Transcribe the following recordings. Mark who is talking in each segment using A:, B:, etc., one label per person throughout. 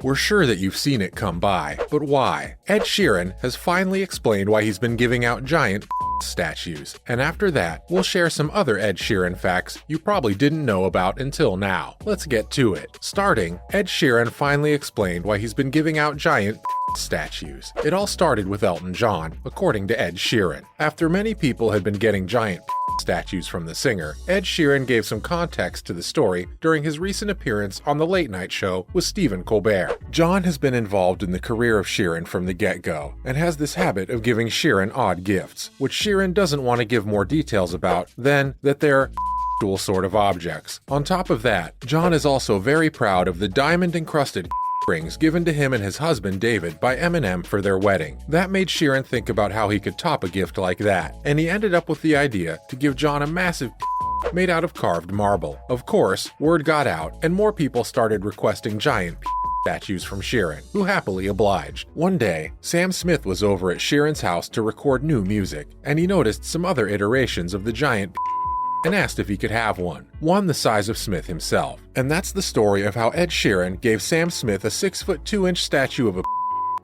A: We're sure that you've seen it come by, but why? Ed Sheeran has finally explained why he's been giving out giant statues, and after that, we'll share some other Ed Sheeran facts you probably didn't know about until now. Let's get to it. Starting, Ed Sheeran finally explained why he's been giving out giant statues. It all started with Elton John, according to Ed Sheeran. After many people had been getting giant statues from the singer, Ed Sheeran gave some context to the story during his recent appearance on The Late Night Show with Stephen Colbert. John has been involved in the career of Sheeran from the get-go, and has this habit of giving Sheeran odd gifts, which Sheeran doesn't want to give more details about than that they're sort of objects. On top of that, John is also very proud of the diamond-encrusted rings given to him and his husband David by Eminem for their wedding. That made Sheeran think about how he could top a gift like that, and he ended up with the idea to give John a massive made out of carved marble. Of course, word got out, and more people started requesting giant statues from Sheeran, who happily obliged. One day, Sam Smith was over at Sheeran's house to record new music, and he noticed some other iterations of the giant and asked if he could have one the size of Smith himself. And that's the story of how Ed Sheeran gave Sam Smith a 6'2" statue of a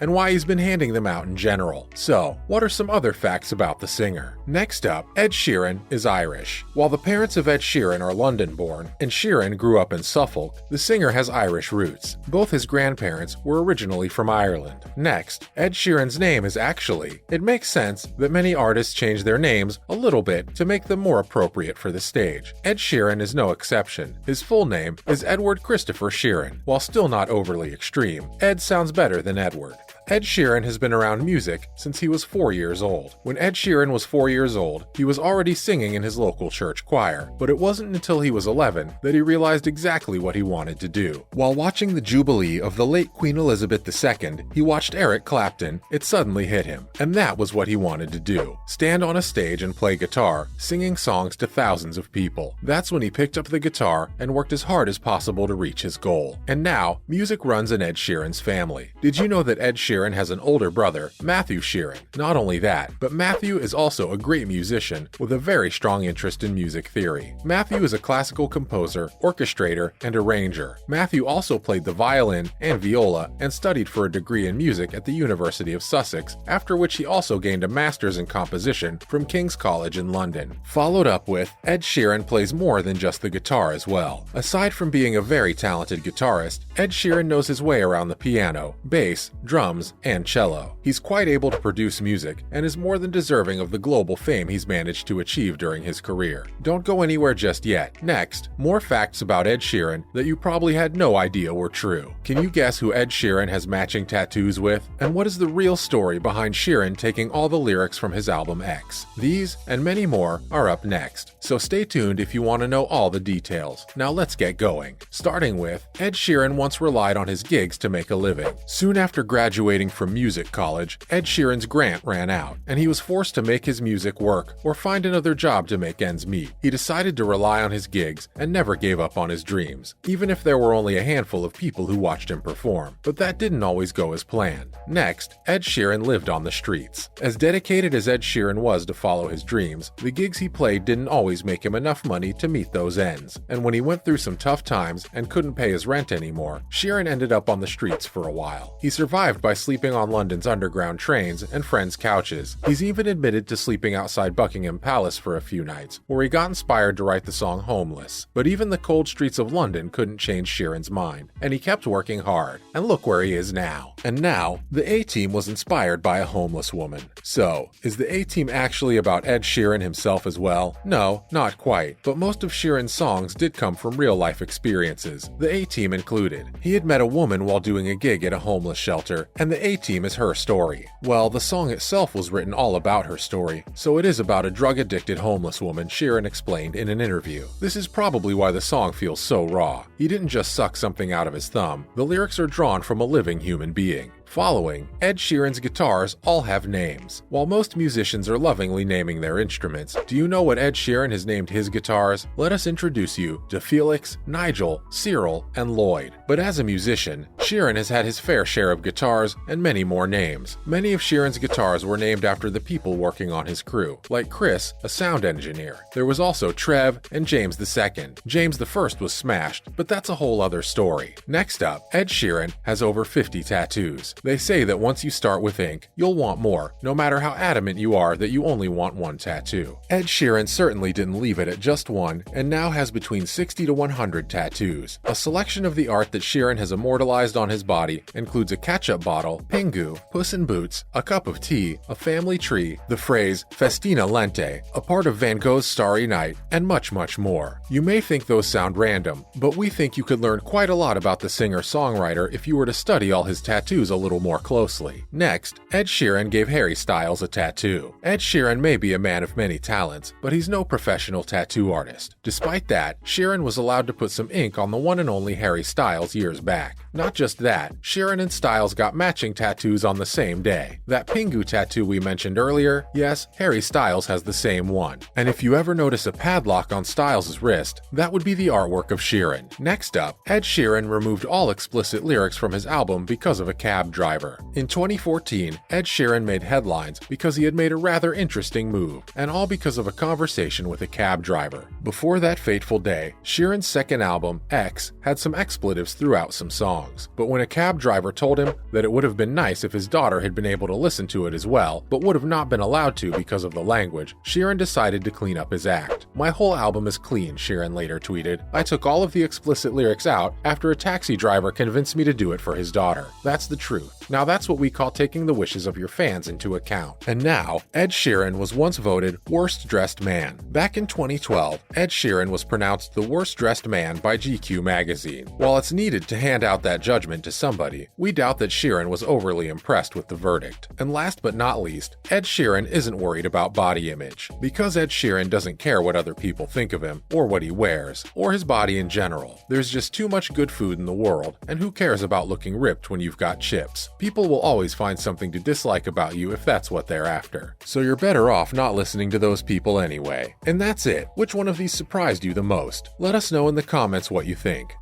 A: and why he's been handing them out in general. So, what are some other facts about the singer? Next up, Ed Sheeran is Irish. While the parents of Ed Sheeran are London-born, and Sheeran grew up in Suffolk, the singer has Irish roots. Both his grandparents were originally from Ireland. Next, Ed Sheeran's name is actually, it makes sense that many artists change their names a little bit to make them more appropriate for the stage. Ed Sheeran is no exception. His full name is Edward Christopher Sheeran. While still not overly extreme, Ed sounds better than Edward. Ed Sheeran has been around music since he was 4 years old. When Ed Sheeran was 4 years old, he was already singing in his local church choir, but it wasn't until he was 11 that he realized exactly what he wanted to do. While watching the Jubilee of the late Queen Elizabeth II, he watched Eric Clapton. It suddenly hit him, and that was what he wanted to do. Stand on a stage and play guitar, singing songs to thousands of people. That's when he picked up the guitar and worked as hard as possible to reach his goal. And now, music runs in Ed Sheeran's family. Did you know that Ed Sheeran has an older brother, Matthew Sheeran? Not only that, but Matthew is also a great musician with a very strong interest in music theory. Matthew is a classical composer, orchestrator, and arranger. Matthew also played the violin and viola and studied for a degree in music at the University of Sussex, after which he also gained a master's in composition from King's College in London. Followed up with, Ed Sheeran plays more than just the guitar as well. Aside from being a very talented guitarist, Ed Sheeran knows his way around the piano, bass, drums, and cello. He's quite able to produce music and is more than deserving of the global fame he's managed to achieve during his career. Don't go anywhere just yet. Next, more facts about Ed Sheeran that you probably had no idea were true. Can you guess who Ed Sheeran has matching tattoos with? And what is the real story behind Sheeran taking all the lyrics from his album X? These and many more are up next, so stay tuned if you want to know all the details. Now let's get going. Starting with, Ed Sheeran once relied on his gigs to make a living. Soon after graduating from music college, Ed Sheeran's grant ran out, and he was forced to make his music work or find another job to make ends meet. He decided to rely on his gigs and never gave up on his dreams, even if there were only a handful of people who watched him perform. But that didn't always go as planned. Next, Ed Sheeran lived on the streets. As dedicated as Ed Sheeran was to follow his dreams, the gigs he played didn't always make him enough money to meet those ends. And when he went through some tough times and couldn't pay his rent anymore, Sheeran ended up on the streets for a while. He survived by sleeping on London's underground trains and friends' couches. He's even admitted to sleeping outside Buckingham Palace for a few nights, where he got inspired to write the song Homeless. But even the cold streets of London couldn't change Sheeran's mind, and he kept working hard. And look where he is now. And now, the A-Team was inspired by a homeless woman. So, is the A-Team actually about Ed Sheeran himself as well? No, not quite, but most of Sheeran's songs did come from real-life experiences, the A-Team included. He had met a woman while doing a gig at a homeless shelter, and the A-Team is her story. Well, the song itself was written all about her story, so it is about a drug-addicted homeless woman, Sheeran explained in an interview. This is probably why the song feels so raw. He didn't just suck something out of his thumb. The lyrics are drawn from a living human being. Following, Ed Sheeran's guitars all have names. While most musicians are lovingly naming their instruments, do you know what Ed Sheeran has named his guitars? Let us introduce you to Felix, Nigel, Cyril, and Lloyd. But as a musician, Sheeran has had his fair share of guitars and many more names. Many of Sheeran's guitars were named after the people working on his crew, like Chris, a sound engineer. There was also Trev and James II. James I was smashed, but that's a whole other story. Next up, Ed Sheeran has over 50 tattoos. They say that once you start with ink, you'll want more, no matter how adamant you are that you only want one tattoo. Ed Sheeran certainly didn't leave it at just one, and now has between 60 to 100 tattoos. A selection of the art that Sheeran has immortalized on his body includes a ketchup bottle, Pingu, Puss in Boots, a cup of tea, a family tree, the phrase Festina Lente, a part of Van Gogh's Starry Night, and much, much more. You may think those sound random, but we think you could learn quite a lot about the singer-songwriter if you were to study all his tattoos a little more closely. Next, Ed Sheeran gave Harry Styles a tattoo. Ed Sheeran may be a man of many talents, but he's no professional tattoo artist. Despite that, Sheeran was allowed to put some ink on the one and only Harry Styles years back. Not just that, Sheeran and Styles got matching tattoos on the same day. That Pingu tattoo we mentioned earlier, yes, Harry Styles has the same one. And if you ever notice a padlock on Styles' wrist, that would be the artwork of Sheeran. Next up, Ed Sheeran removed all explicit lyrics from his album because of a cab driver. In 2014, Ed Sheeran made headlines because he had made a rather interesting move, and all because of a conversation with a cab driver. Before that fateful day, Sheeran's second album, X, had some expletives throughout some songs. But when a cab driver told him that it would have been nice if his daughter had been able to listen to it as well, but would have not been allowed to because of the language, Sheeran decided to clean up his act. "My whole album is clean," Sheeran later tweeted. "I took all of the explicit lyrics out after a taxi driver convinced me to do it for his daughter. That's the truth." Now that's what we call taking the wishes of your fans into account. And now, Ed Sheeran was once voted Worst Dressed Man. Back in 2012, Ed Sheeran was pronounced the worst dressed man by GQ magazine. While it's needed to hand out that judgment to somebody, we doubt that Sheeran was overly impressed with the verdict. And last but not least, Ed Sheeran isn't worried about body image. Because Ed Sheeran doesn't care what other people think of him, or what he wears, or his body in general. There's just too much good food in the world, and who cares about looking ripped when you've got chips? People will always find something to dislike about you if that's what they're after. So you're better off not listening to those people anyway. And that's it. Which one of these surprised you the most? Let us know in the comments what you think.